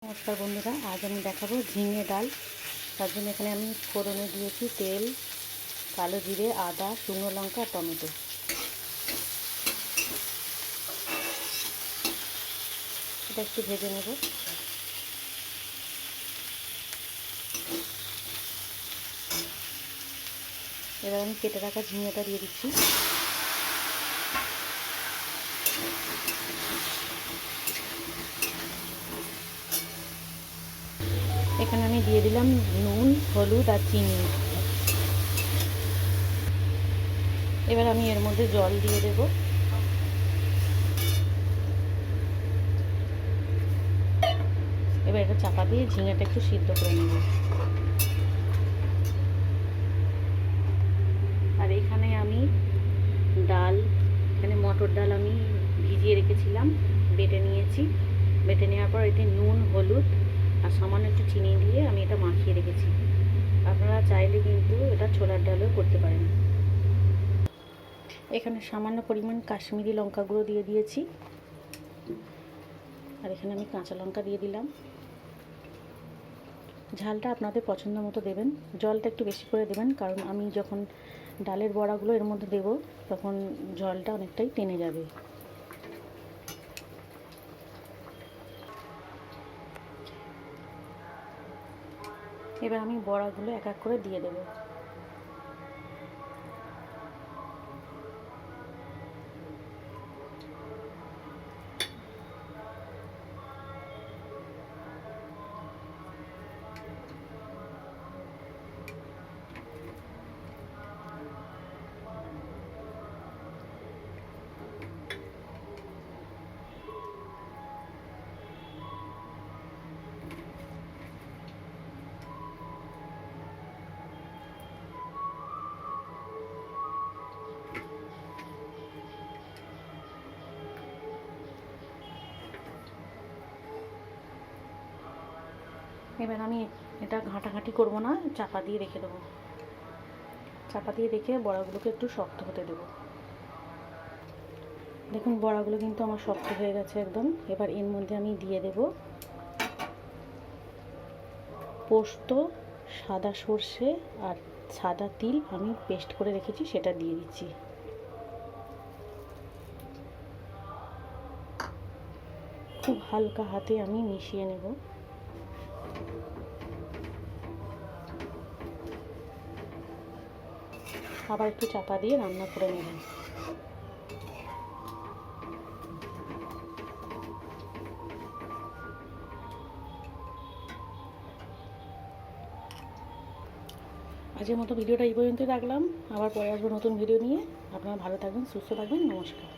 নমস্কার বন্ধুরা, আজ আমি দেখাবো ঝিঙে ডাল। তার জন্য এখানে আমি ফোড়নে দিয়েছি তেল, কালো জিরে, আদা, শুকনো লঙ্কা, টমেটো। এটা একটু ভেজে নেব। এবার আমি কেটে রাখা ঝিঙেটা দিয়ে দিচ্ছি। এখানে আমি দিয়ে দিলাম নুন, হলুদ আর চিনি। এবার আমি এর মধ্যে জল দিয়ে দেব। এবার এটা চাপা দিয়ে ঝিঙেটা একটু সিদ্ধ করে নেব। আর এখানে আমি ডাল, এখানে মটর ডাল আমি ভিজিয়ে রেখেছিলাম, বেটে নিয়েছি। বেটে নেওয়ার পর এতে নুন, হলুদ আর সামান্য একটু চিনি দিয়ে আমি এটা মাখিয়ে রেখেছি। আপনারা চাইলে কিন্তু এটা ছোলার ডালও করতে পারেন। এখানে সামান্য পরিমাণ কাশ্মীরি লঙ্কা গুঁড়ো দিয়ে দিয়েছি। আর এখানে আমি কাঁচা লঙ্কা দিয়ে দিলাম। ঝালটা আপনাদের পছন্দ মতো দেবেন। জলটা একটু বেশি করে দেবেন, কারণ আমি যখন ডালের বড়াগুলো এর মধ্যে দেব তখন জলটা অনেকটাই টেনে যাবে। এবার আমি বড়াগুলো এক এক করে দিয়ে দেব। এবার আমি এটা ঘাঁটাঘাঁটি করব না, চাপা দিয়ে রেখে দেবো। চাপা দিয়ে রেখে বড়াগুলোকে একটু শক্ত হতে দেবো। দেখুন বড়াগুলো কিন্তু আমার শক্ত হয়ে গেছে একদম। এবার এর মধ্যে আমি দিয়ে দেব পোস্ত, সাদা সর্ষে আর সাদা তিল আমি পেস্ট করে রেখেছি, সেটা দিয়ে দিচ্ছি। খুব হালকা হাতে আমি মিশিয়ে নেব। আবার একটু চাপা দিয়ে রান্না করে নেবেন। আজকের মতো ভিডিওটা এই পর্যন্তই রাখলাম। আবার পরে আসবো নতুন ভিডিও নিয়ে। আপনারা ভালো থাকবেন, সুস্থ থাকবেন। নমস্কার।